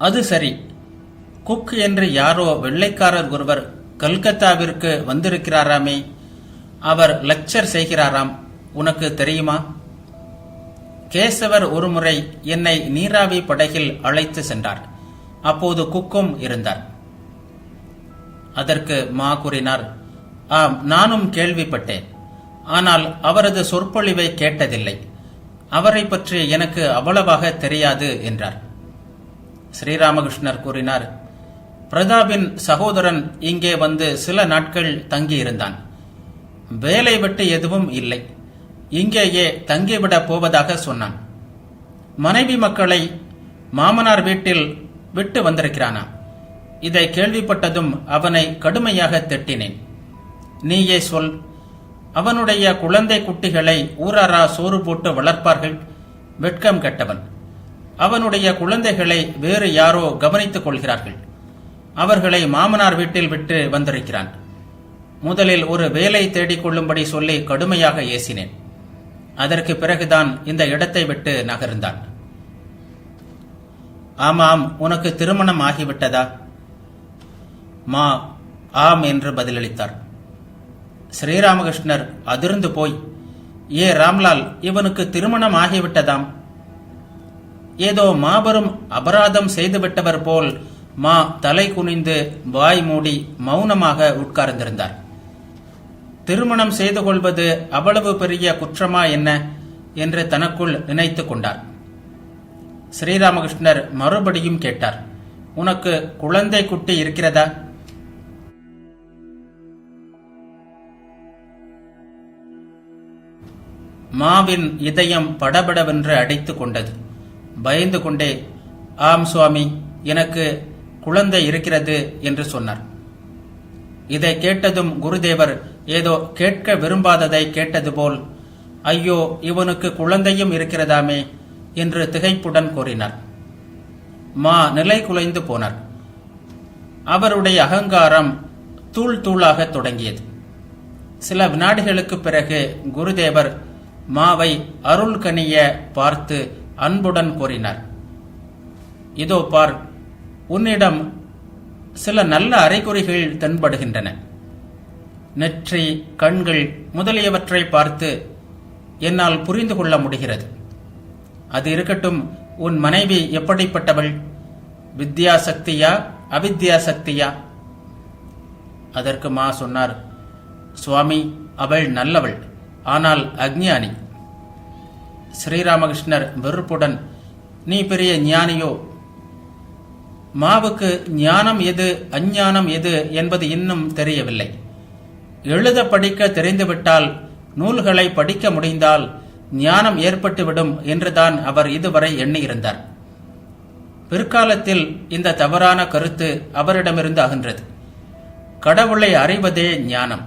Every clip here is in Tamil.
அது சரி, குக் என்று யாரோ வெள்ளைக்காரர் ஒருவர் கல்கத்தாவிற்கு வந்திருக்கிறாராமே, அவர் லெக்சர் செய்கிறாராம், உனக்கு தெரியுமா? கேசவர் ஒருமுறை என்னை நீராவி படகில் அழைத்து சென்றார். அப்போது குக்கும் இருந்தார். அதற்கு மா கூறினார், ஆம், நானும் கேள்விப்பட்டேன். ஆனால் அவரது சொற்பொழிவை கேட்டதில்லை. அவரை பற்றி எனக்கு அவ்வளவாக தெரியாது என்றார். ஸ்ரீராமகிருஷ்ணர் கூறினார், பிரதாபின் சகோதரன் இங்கே வந்து சில நாட்கள் தங்கியிருந்தான். வேலை வெட்டு எதுவும் இல்லை. இங்கேயே தங்கிவிடப் போவதாக சொன்னான். மனைவி மக்களை மாமனார் வீட்டில் விட்டு வந்திருக்கிறானா? இதை கேள்விப்பட்டதும் அவனை கடுமையாக திட்டினேன். நீயே சொல், அவனுடைய குழந்தை குட்டிகளை ஊராரா சோறு போட்டு வளர்ப்பார்கள்? வெட்கம் கெட்டவன். அவனுடைய குழந்தைகளை வேறு யாரோ கவனித்துக் கொள்கிறார்கள். அவர்களை மாமனார் வீட்டில் விட்டு வந்திருக்கிறான். முதலில் ஒரு வேலை தேடிக்கொள்ளும்படி சொல்லி கடுமையாக ஏசினேன். அதற்கு பிறகுதான் இந்த இடத்தை விட்டு நகர்ந்தான். ஆமாம், உனக்கு திருமணம் ஆகிவிட்டதா? மா ஆம் என்று பதிலளித்தார். ஸ்ரீராமகிருஷ்ணர் அதிர்ந்து போய், ஏ ராம்லால், இவனுக்கு திருமணம் ஆகிவிட்டதாம்? ஏதோ மாபெரும் அபராதம் செய்துவிட்டவர் போல் மா தலை குனிந்து வாய் மூடி மௌனமாக உட்கார்ந்திருந்தார். திருமணம் செய்து கொள்வது அவ்வளவு பெரிய குற்றமா என்ன என்று தனக்குள் நினைத்துக் கொண்டார். ஸ்ரீராமகிருஷ்ணர் மறுபடியும் கேட்டார், உனக்கு குழந்தை குட்டி இருக்கிறதா? மாவின் இதயம் படபடவென்று அடித்துக் கொண்டது. பயந்து கொண்டே, ஆம் சுவாமி, எனக்கு குழந்தை இருக்கிறது என்று சொன்னார். இதை கேட்டதும் குருதேவர் ஏதோ கேட்க விரும்பாததை கேட்டது போல், ஐயோ, இவனுக்கு குழந்தையும் இருக்கிறதாமே என்று திகைப்புடன் கூறினார். மா நிலை குலைந்து போனார். அவருடைய அகங்காரம் தூள் தூளாக தொடங்கியது. சில வினாடிகளுக்கு பிறகு குருதேவர் மாவை அருள் கனிய பார்த்து அன்புடன் கூறினார், இதோ பார், உன்னிடம் சில நல்ல அறிகுறிகள் தென்படுகின்றன. நெற்றி, கண்கள் முதலியவற்றை பார்த்து என்னால் புரிந்து கொள்ள முடிகிறது. அது இருக்கட்டும், உன் மனைவி எப்படிப்பட்டவள்? வித்யாசக்தியா அவித்யாசக்தியா? அதற்கு மா சொன்னார், சுவாமி, அவள் நல்லவள், ஆனால் அஞ்ஞானி. ஸ்ரீராமகிருஷ்ணர் வெறுப்புடன், நீ பெரிய ஞானியோ? மாவுக்கு ஞானம் எது அஞ்ஞானம் எது என்பது இன்னும் தெரியவில்லை. எழுத படிக்க தெரிந்துவிட்டால், நூல்களை படிக்க முடிந்தால் ஞானம் ஏற்பட்டுவிடும் என்றுதான் அவர் இதுவரை எண்ணியிருந்தார். பிற்காலத்தில் இந்த தவறான கருத்து அவரிடமிருந்து அகன்றது. கடவுளை அறிவதே ஞானம்,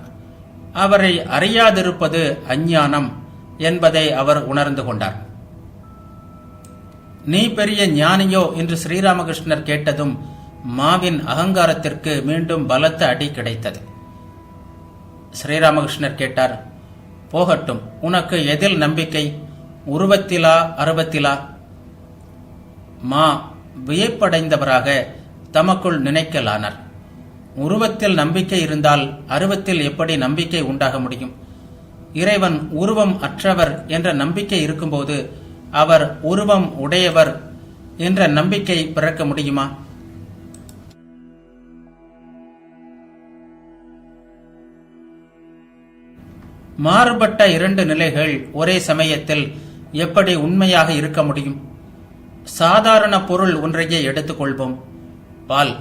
அவரை அறியாதிருப்பது அஞ்ஞானம் என்பதை அவர் உணர்ந்து கொண்டார். நீ பெரிய ஞானியோ என்று ஸ்ரீராமகிருஷ்ணர் கேட்டதும் மாவின் அகங்காரத்திற்கு மீண்டும் பலத்த அடி கிடைத்தது. ஸ்ரீராமகிருஷ்ணர் கேட்டார், போகட்டும், உனக்கு எதில் நம்பிக்கை? உருவத்திலா அருவத்திலா? மா வியப்படைந்தவராக தமக்குள் நினைக்கலானார். உருவத்தில் நம்பிக்கை இருந்தால் அருவத்தில் எப்படி நம்பிக்கை உண்டாக முடியும்? இறைவன் உருவம் அற்றவர் என்ற நம்பிக்கை இருக்கும்போது அவர் உருவம் உடையவர் என்ற நம்பிக்கை பிறக்க முடியுமா? மாறுபட்ட இரண்டு நிலைகள் ஒரே சமயத்தில் எப்படி உண்மையாக இருக்க முடியும்? சாதாரண பொருள் ஒன்றையே எடுத்துக்கொள்வோம். பால்.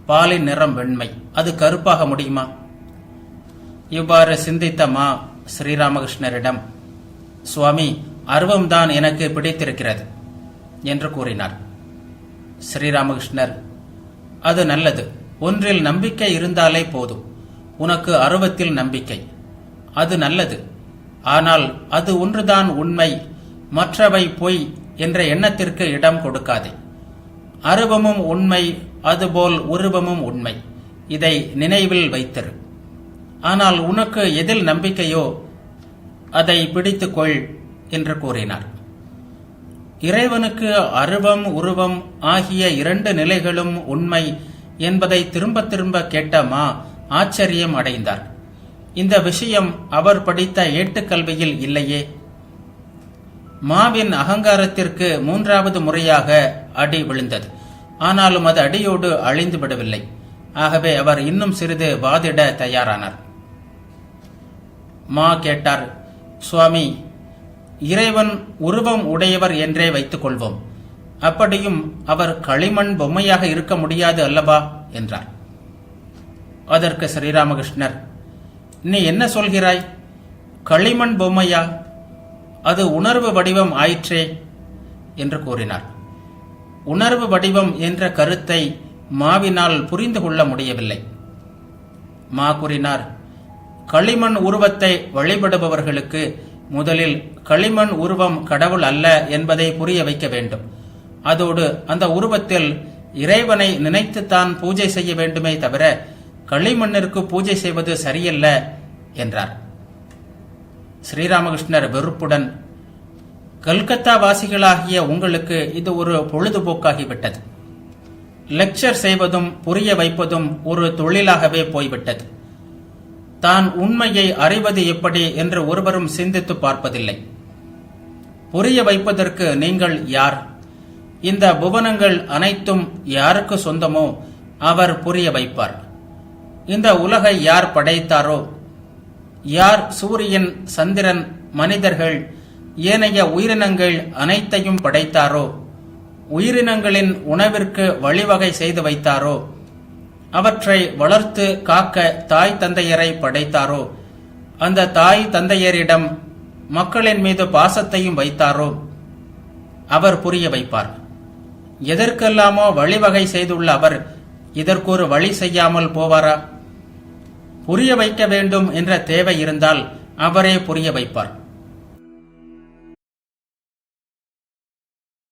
பாலின் நிறம் வெண்மை, அது கருப்பாக முடியுமா? இவ்வாறு சிந்தித்த மா ஸ்ரீராமகிருஷ்ணரிடம், சுவாமி, அருவம்தான் எனக்கு பிடித்திருக்கிறது என்று கூறினார். ஸ்ரீராமகிருஷ்ணர், அது நல்லது, ஒன்றில் நம்பிக்கை இருந்தாலே போதும். உனக்கு அருவத்தில் நம்பிக்கை, அது நல்லது. ஆனால் அது ஒன்றுதான் உண்மை, மற்றவை பொய் என்ற எண்ணத்திற்கு இடம் கொடுக்காதே. அருவமும் உண்மை, அதுபோல் உருவமும் உண்மை. இதை நினைவில் வைத்திரு. ஆனால் உனக்கு எதில் நம்பிக்கையோ அதை பிடித்துக்கொள் என்று கூறினார். இறைவனுக்கு அருவம் உருவம் ஆகிய 2 நிலைகளும் உண்மை என்பதை திரும்ப திரும்ப கேட்ட மா ஆச்சரியம் அடைந்தார். இந்த விஷயம் அவர் படித்த ஏட்டுக்கல்வியில் இல்லையே. மாவின் அகங்காரத்திற்கு 3வது முறையாக அடி விழுந்தது. ஆனாலும் அது அடியோடு அழிந்து விடவில்லை. ஆகவே அவர் இன்னும் சிறிது வாதிட தயாரானார். மா கேட்டார், சுவாமி, இறைவன் உருவம் உடையவர் என்றே வைத்துக் கொள்வோம். அப்படியும் அவர் களிமண் பொம்மையாக இருக்க முடியாது அல்லவா என்றார். அதற்கு ஸ்ரீராமகிருஷ்ணர், நீ என்ன சொல்கிறாய்? களிமண் பொம்மையா? அது உணர்வு வடிவம் ஆயிற்றே என்று கூறினார். உணர்வு வடிவம் என்ற கருத்தை மாவினால் புரிந்து கொள்ள முடியவில்லை. மா கூறினார், களிமண் உருவத்தை வழிபடுபவர்களுக்கு முதலில் களிமண் உருவம் கடவுள் அல்ல என்பதை புரிய வைக்க வேண்டும். அதோடு அந்த உருவத்தில் இறைவனை நினைத்துத்தான் பூஜை செய்ய வேண்டுமே தவிர களிமண்ணிற்கு பூஜை செய்வது சரியல்ல என்றார். ஸ்ரீராமகிருஷ்ணர் வெறுப்புடன், கல்கத்தா வாசிகளாகிய உங்களுக்கு இது ஒரு பொழுதுபோக்காகிவிட்டது. லெக்சர் செய்வதும் புரிய வைப்பதும் ஒரு தொழிலாகவே போய்விட்டது. தான் உண்மையை அறிவது எப்படி என்று ஒருவரும் சிந்தித்து பார்ப்பதில்லை. புரிய வைப்பதற்கு நீங்கள் யார்? இந்த புவனங்கள் அனைத்தும் யாருக்கு சொந்தமோ அவர் புரிய வைப்பார். இந்த உலகை யார் படைத்தாரோ, யார் சூரியன், சந்திரன், மனிதர்கள், ஏனைய உயிரினங்கள் அனைத்தையும் படைத்தாரோ, உயிரினங்களின் உணவிற்கு வழிவகை செய்து வைத்தாரோ, அவற்றை வளர்த்து காக்க தாய் தந்தையரை படைத்தாரோ, அந்த தாய் தந்தையரிடம் மக்களின் மீது பாசத்தையும் வைத்தாரோ, அவர் புரிய வைப்பார். எதற்கெல்லாமோ வழிவகை செய்துள்ள அவர் இதற்கொரு வழி செய்யாமல் போவாரா? புரிய வைக்க வேண்டும் என்ற தேவை இருந்தால் அவரே புரிய வைப்பார்.